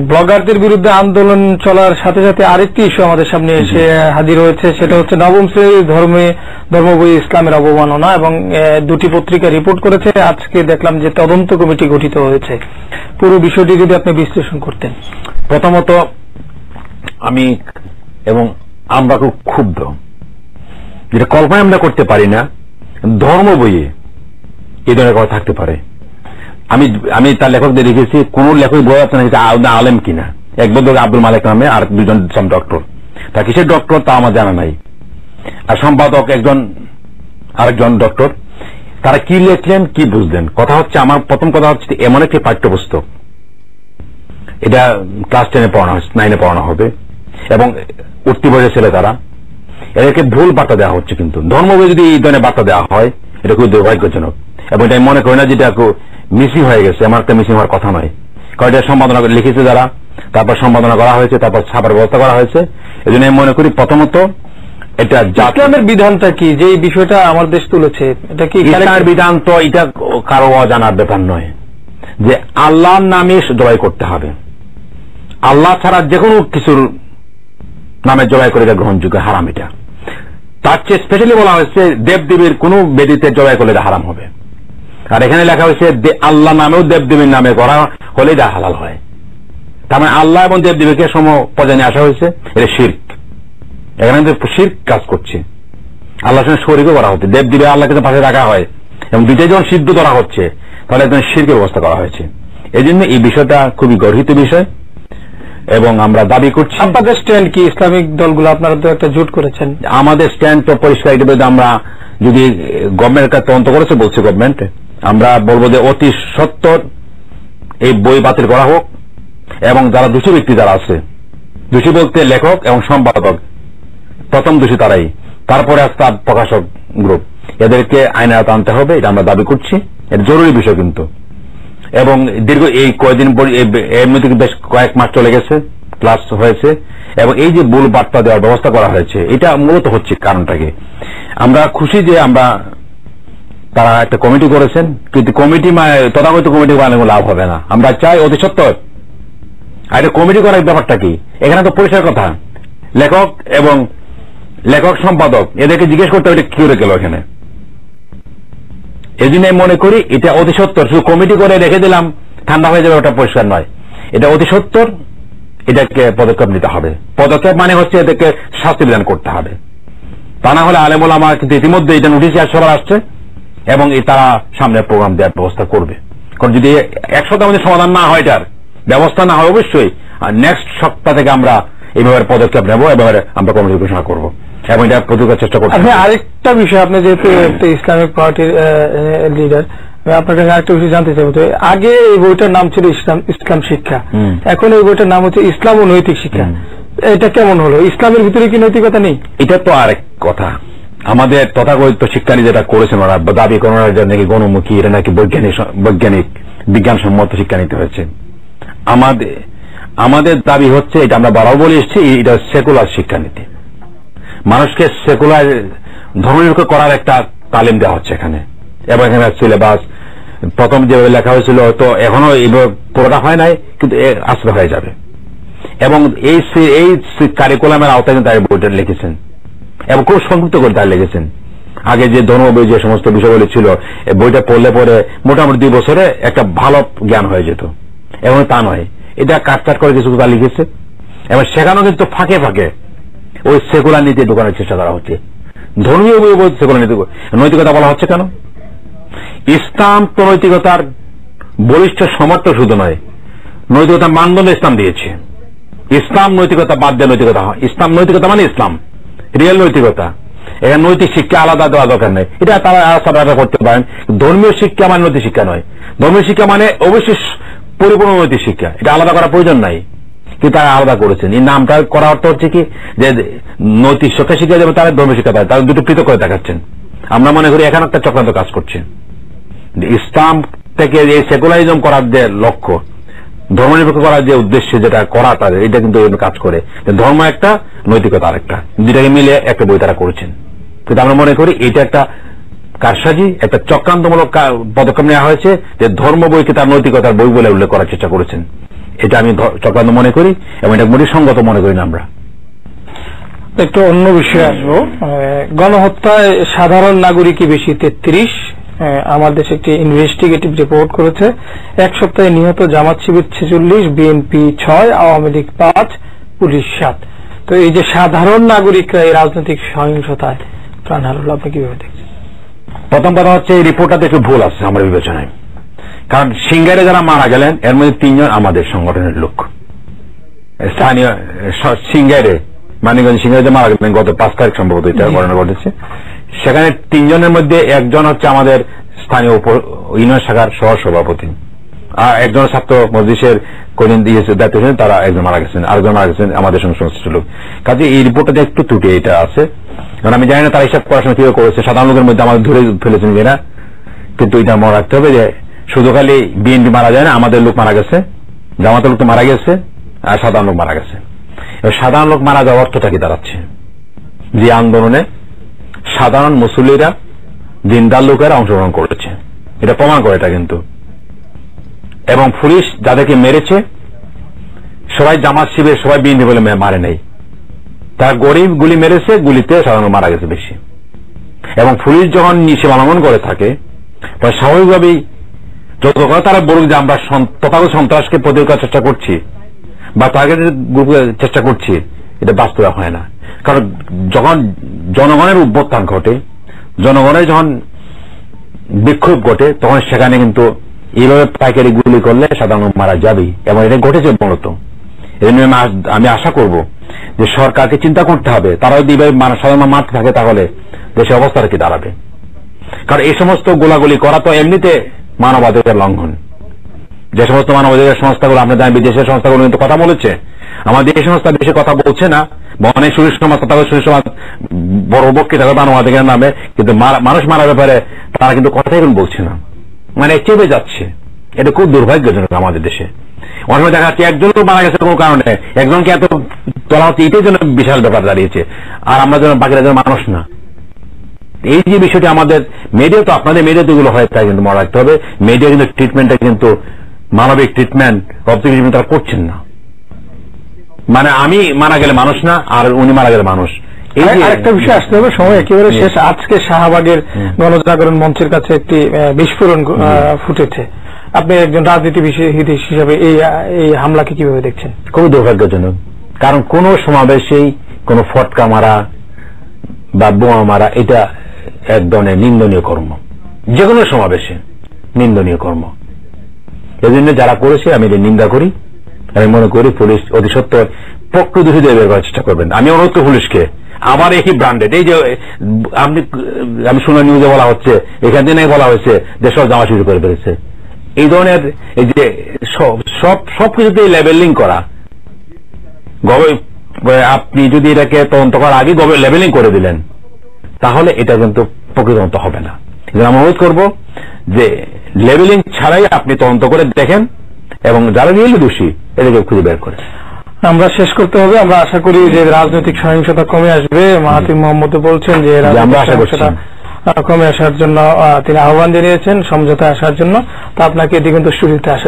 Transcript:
ব্লগারদের বিরুদ্ধে আন্দোলন চলার সাথে সাথে আরেকটি ইস্যু আমাদের সামনে এসে হাজির হয়েছে, সেটা হচ্ছে নবম শ্রেণীর ধর্ম বই ইসলামের অবমাননা, এবং দুটি পত্রিকা রিপোর্ট করেছে। আজকে দেখলাম যে তদন্ত কমিটি গঠিত হয়েছে। পুরো বিষয়টি যদি আপনি বিশ্লেষণ করতেন। প্রথমত আমি এবং আমরা খুব ক্ষুব্ধ, যেটা কল্পনা আমরা করতে পারি না ধর্ম বইয়ে এই ধরনের কথা থাকতে পারে। আমি তার লেখকদের দেখেছি, কোন লেখক বই আছে না আলেম কিনা, এক বন্ধু আব্দুল মালিক নামে, আর দুজন ডক্টর। তা কিসের ডক্টর তা আমার জানা নাই। আর সম্পাদক আরেকজন ডক্টর। তারা কি লিখলেন, কি বুঝলেন? কথা হচ্ছে, আমার প্রথম কথা হচ্ছে এমন একটি পাঠ্যপুস্তক, এটা ক্লাস 10-এ পড়ানো হচ্ছে, 9-এ পড়ানো হবে, এবং উঠতি বয়সের ছেলে তারা, এদেরকে ভুল বার্তা দেওয়া হচ্ছে। কিন্তু ধর্ম বই যদি এই ধরনের বার্তা দেওয়া হয়, এটা খুব দুর্ভাগ্যজনক। এবং এটা মনে করি না যেটা মিসিং হয়ে গেছে, আমার একটা মিসিং হওয়ার কথা নয়। কারণ এটা সম্পাদনা করে লিখেছে যারা, তারপর সম্পাদনা করা হয়েছে, তারপর ছাপার ব্যবস্থা করা হয়েছে। এই জন্য আমি মনে করি প্রথমত এটা ইসলামের বিধানটা কি, যে বিষয়টা আমার দেশ তুলেছে, এটা কি ইসলামের বিধান? তো এটা কারো অজানার ব্যাপার নয় যে আল্লাহর নামে জবাই করতে হবে। আল্লাহ ছাড়া যে কোনো কিছুর নামে জবাই করে এটা গ্রহণযোগ্য, হারাম। এটা তার চেয়ে স্পেশালি বলা হয়েছে দেবদেবীর কোন বেদিতে জবাই করলে এটা হারাম হবে। আর এখানে লেখা হয়েছে আল্লাহ নামেও দেবদেবীর নামে করা হলে এটা হালাল হয়। তার মানে আল্লাহ এবং দেবদেবীকে সম পর্যায়ে নিয়ে আসা হয়েছে, এটা শিরক। এখানে শিরক কাজ করছে, আল্লাহর সঙ্গে শরীকও করা হচ্ছে। দেবদেবী আল্লাহকে পাশে রাখা হয় এবং দুইটাই যখন সিদ্ধ করা হচ্ছে, তাহলে একজন শিরকের ব্যবস্থা করা হয়েছে। এই জন্য এই বিষয়টা খুবই গর্হিত বিষয়, এবং আমরা দাবি করছি। আপনাদের স্ট্যান্ড কি? ইসলামিক দলগুলো আপনারা তো একটা জোট করেছেন। আমাদের স্ট্যান্ড তো পরিষ্কার। আমরা যদি গভর্নমেন্টের কাছে তদন্ত করেছে, বলছে গভর্নমেন্ট, আমরা বলবো যে অতি সত্বর এই বই বাতিল করা হোক, এবং যারা দোষী ব্যক্তি যারা আছে, দোষী বলতে লেখক এবং সম্পাদক, প্রথম দোষী তারাই, তারপরে তার প্রকাশক গ্রুপ, এদেরকে আইনে আওতায় আনতে হবে। এটা আমরা দাবি করছি, এটা জরুরি বিষয় কিন্তু। এবং দীর্ঘ এই কয়েকদিন এমনি থেকে বেশ কয়েক মাস চলে গেছে, ক্লাস হয়েছে, এবং এই যে ভুল বার্তা দেওয়ার ব্যবস্থা করা হয়েছে, এটা মূলত হচ্ছে কারণটাকে। আমরা খুশি যে তারা একটা কমিটি করেছেন, কিন্তু কমিটি তথাকথিত কমিটি বানানো লাভ হবে না। আমরা চাই অতি সত্বর একটা কমিটি করার ব্যাপারটা কি। এখানে তো পরিষ্কার কথা, লেখক সম্পাদক এদেরকে জিজ্ঞেস করতে হবে এটা কি করে গেল এখানে। এই জন্য মনে করি এটা অতি সত্বর, শুধু কমিটি করে রেখে দিলাম ঠান্ডা হয়ে যাবে, ওটা পরিষ্কার নয়। এটা অতি সত্বর, এটাকে পদক্ষেপ নিতে হবে। পদক্ষেপ মানে হচ্ছে এদেরকে শাস্তি বিধান করতে হবে। তা না হলে আলেম ওলামা কিন্তু ইতিমধ্যে এটা নোটিশ সবার আসছে, এবং তারা সামনে প্রোগ্রাম দেওয়ার ব্যবস্থা করবে। কারণ যদি এক সপ্তাহের মধ্যে সমাধান না হয়, এটার ব্যবস্থা না হয়, অবশ্যই নেক্সট সপ্তাহ থেকে আমরা এইভাবে পদক্ষেপ নেব, এভাবে আমরা কমিটি ঘোষণা করব, এবং এটা প্রতিকার চেষ্টা করব। আরেকটা বিষয়, আপনি যেহেতু ইসলামিক পার্টির লিডার, আপনার কাছে আরেকটা বিষয় জানতে চাইব। তো আগে এই বইটার নাম ছিল ইসলাম শিক্ষা, এখন এই বইটার নাম হচ্ছে ইসলাম ও নৈতিক শিক্ষা। এটা কেমন হলো? ইসলামের ভিতরে কি নৈতিকতা নেই? এটা তো আরেক কথা। আমাদের তথাকথিত শিক্ষানী যেটা করেছেন, ওরা দাবি করেন নাকি গণমুখী, এটা নাকি বৈজ্ঞানিক বিজ্ঞানসম্মত শিক্ষা নিতে হয়েছে। আমাদের দাবি হচ্ছে, এটা আমরা বারবার বলে এসেছি, এটা সেকুলার শিক্ষানীতি। মানুষকে সেকুলার ধর্মনিরপেক্ষ করার একটা তালিম দেওয়া হচ্ছে এখানে, এবং এখানে সিলেবাস প্রথম যেভাবে লেখা হয়েছিল, তো এখনো এইভাবে পুরোটা হয় নাই, কিন্তু আশ্রয় হয়ে যাবে। এবং এই কারিকুলামের আওতায় তারা বইটা লিখেছেন, এবং খুব সংযুক্ত করে তারা লিখেছেন। আগে যে ধর্ম বই যে সমস্ত বিষয়গুলি ছিল, বইটা পড়লে পরে মোটামুটি 2 বছরে একটা ভালো জ্ঞান হয়ে যেত, এবং তা নয়, এটা কাটকাট করে কিছু কথা লিখেছে, এবং সেখানেও কিন্তু ফাঁকে ফাঁকে ওই সেকুলার নীতি ঢোকানোর চেষ্টা করা হচ্ছে। ধর্মীয় বই সেকুলার নীতি, নৈতিকতা বলা হচ্ছে কেন? ইসলাম তো নৈতিকতার বলিষ্ঠ সমর্থক শুধু নয়, নৈতিকতার মানদণ্ড ইসলাম দিয়েছে। ইসলাম নৈতিকতা বাদ দিয়ে নৈতিকতা হয়। ইসলাম নৈতিকতা মানে ইসলাম, রিয়েল নৈতিকতা। এখানে নৈতিক শিক্ষা আলাদা দেওয়া দরকার নেই, এটা তারা করতে পারেন। ধর্মীয় শিক্ষা মানে নৈতিক শিক্ষা নয়, ধর্মীয় শিক্ষা মানে অবশ্যই পরিপূর্ণ নৈতিক শিক্ষা, এটা আলাদা করার প্রয়োজন নাই। কিন্তু তারা আলাদা করেছেন। এই নামটা করা অর্থ হচ্ছে কি, যে নৈতিক শিক্ষা শিক্ষা যাবে, তারা ধর্মীয় শিক্ষা পায়, তারা দুটো পৃথক করে দেখাচ্ছেন। আমরা মনে করি এখানে একটা চক্রান্ত কাজ করছে। ইসলাম থেকে এই সেকুলারিজম করার যে লক্ষ্য, ধর্মনিরপেক্ষ করার যে উদ্দেশ্যে যেটা করা, তাদের এটা কিন্তু কাজ করে। ধর্ম একটা, নৈতিকতা আরেকটা, দুটাকে মিলে একটা বই তারা করেছেন। কিন্তু আমরা মনে করি এটা একটা কারসাজি, একটা চক্রান্তমূলক পদক্ষেপ নেওয়া হয়েছে, যে ধর্ম বইকে তার নৈতিকতার বই বলে উল্লেখ করার চেষ্টা করেছেন। এটা আমি চক্রান্ত মনে করি এবং এটা মোটেই সঙ্গত মনে করি না। আমরা একটু অন্য বিষয়ে আসবো। গণহত্যায় সাধারণ নাগরিকই বেশি 33। আমার দেশে একটি ইনভেস্টিগেটিভ রিপোর্ট করেছে। এক সপ্তাহে নিহত জামাত শিবির 46, বিএনপি 6, আওয়ামী লীগ 5, পুলিশ 7। তো এই যে সাধারণ নাগরিকরা এই রাজনৈতিক সহিংসতায় প্রাণ হারালো, আপনি কিভাবে দেখছেন? প্রথম কথা হচ্ছে এই রিপোর্টটাতে একটু ভুল আছে আমার বিবেচনায়। কারণ সিঙ্গারে যারা মারা গেলেন এর মধ্যে 3 জন আমাদের সংগঠনের লোক। স্থানীয় সিঙ্গারে, মানিকগঞ্জ সিঙ্গারে যে মারা গেলেন গত 5 তারিখ সম্ভবত এটা ঘটনা ঘটেছে, সেখানে 3 জনের মধ্যে একজন হচ্ছে আমাদের স্থানীয় ইউনিয়ন শাখার সহ সভাপতি, আর একজন ছাত্র মজলিসের কোনদিন দিয়েছে দায়িত্ব, তারা একজন মারা গেছেন, আরেকজন মারা গেছেন আমাদের সঙ্গে সংশ্লিষ্ট লোক। কাজে এই রিপোর্টটাতে একটু ত্রুটি এটা আছে। কারণ আমি জানি না তারা হিসাব পড়াশোনা কিভাবে করেছে, সাধারণ লোকের মধ্যে আমাদের ধরে ফেলেছেন কিনা, কিন্তু এটা মনে রাখতে হবে যে শুধু খালি বিএনপি মারা যায় না, আমাদের লোক মারা গেছে, জামাতের লোক তো মারা গেছে, আর সাধারণ লোক মারা গেছে। এবার সাধারণ লোক মারা যাওয়ার অর্থটা কি দাঁড়াচ্ছে? যে আন্দোলনে সাধারণ মুসল্লিরা, দিনদার লোকেরা অংশগ্রহণ করেছে, এটা প্রমাণ করে এটা কিন্তু। এবং পুলিশ যাদেরকে মেরেছে সবাই জামাত শিবির, সবাই বিএনপি বলে মারে নাই, তারা গরিব গুলি মেরেছে, গুলিতে সাধারণ মারা গেছে বেশি। এবং পুলিশ যখন সীমা লঙ্ঘন করে থাকে স্বাভাবিকভাবেই যত কথা তারা বলুক যে আমরা তথাগত সন্ত্রাসকে প্রতিরোধ করার চেষ্টা করছি বা টার্গেটেড গ্রুপের চেষ্টা করছি, এটা বাস্তবে হয় না। কারণ যখন জনগণের অভ্যুত্থান ঘটে, জনগণের যখন বিক্ষোভ ঘটে, তখন সেখানে কিন্তু এইভাবে পাইকারি গুলি করলে সাধারণ মারা যাবেই, এবং এটা ঘটেছে মূলত। এই জন্য আমি আশা করব যে সরকারকে চিন্তা করতে হবে, তারা যদি সাধারণ মারতে থাকে তাহলে দেশের অবস্থাটা কি দাঁড়াবে। কারণ এই সমস্ত গোলাগুলি করা তো এমনিতে মানবাধিকার লঙ্ঘন। যে সমস্ত মানবাধিকার সংস্থাগুলো আমরা জানি, বিদেশের সংস্থাগুলো কিন্তু কথা বলেছে, আমাদের এই সংস্থা বেশি কথা বলছে না, অনেক সুরেশ সমাজ, সুরেশ সমাজ বড় বক্তৃতা করে মানবাধিকারের নামে, কিন্তু মানুষ মারার ব্যাপারে তারা কিন্তু কথাই এখন বলছে না, মানে চেপে যাচ্ছে। এটা খুব দুর্ভাগ্যজনক আমাদের দেশে। অনেক সময় দেখা যাচ্ছে একজন মারা গেছে কোনো কারণে, একজনকে এত তোলা হচ্ছে, এটাই জন্য বিশাল ব্যাপার দাঁড়িয়েছে, আর আমরা যেন বাকিরা যেন মানুষ না। এই যে বিষয়টি আমাদের মিডিয়া, তো আপনাদের মিডিয়াতে এগুলো হয়, তাই কিন্তু মনে রাখতে হবে, মিডিয়া কিন্তু ট্রিটমেন্টটা কিন্তু মানবিক ট্রিটমেন্ট অবজেক্টিভ তারা করছেন না। মানে আমি মারা গেলে মানুষ না, আর উনি মারা গেলে মানুষ। আরেকটা বিষয় আসতে হবে, সময় একেবারে শেষ। আজকে শাহবাগের গণজাগরণ মঞ্চের কাছে একটি বিস্ফোরণ ফুটেছে। আপনি একজন রাজনীতিবিদ হিসেবে এই হামলাকে কিভাবে দেখছেন? খুবই দুর্ভাগ্যজনক। কারণ কোন সমাবেশেই কোন ফটকা মারা বা বোমা মারা এটা এক ধরনের নিন্দনীয় কর্ম, যে কোনো সমাবেশে নিন্দনীয় কর্ম। এজন্য যারা করেছে আমি এদের নিন্দা করি। আমি মনে করি পুলিশ অতি সত্ত্বর প্রকৃতদোষীদের বের করার চেষ্টা করবেন। আমি অনুরোধ করি পুলিশকে, আবার একই ব্র্যান্ডেড, এই যে আমি শুনে নিউজে বলা হচ্ছে, এখান থেকে বলা হয়েছে যে সব জামা শুরু করে ফেলেছে, এই ধরনের এই যে সবকিছুতে লেবেলিং করা, আপনি যদি এটাকে তদন্ত করার আগে লেবেলিং করে দিলেন তাহলে এটা কিন্তু প্রকৃত হবে না। আমি অনুরোধ করবো যে লেবেলিং ছাড়াই আপনি তদন্ত করে দেখেন এবং যারা রিয়েলি দোষী এদেরকে খুঁজে বের করে। আমরা শেষ করতে হবে। আমরা আশা করি যে রাজনৈতিক সহিংসতা কমে আসবে। মাহাতির মোহাম্মদ বলছেন যে সহিংসতা কমে আসার জন্য তিনি আহ্বান জানিয়েছেন সমঝোতায় আসার জন্য। তা আপনাকে দিগন্ত স্টুডিওতে আসা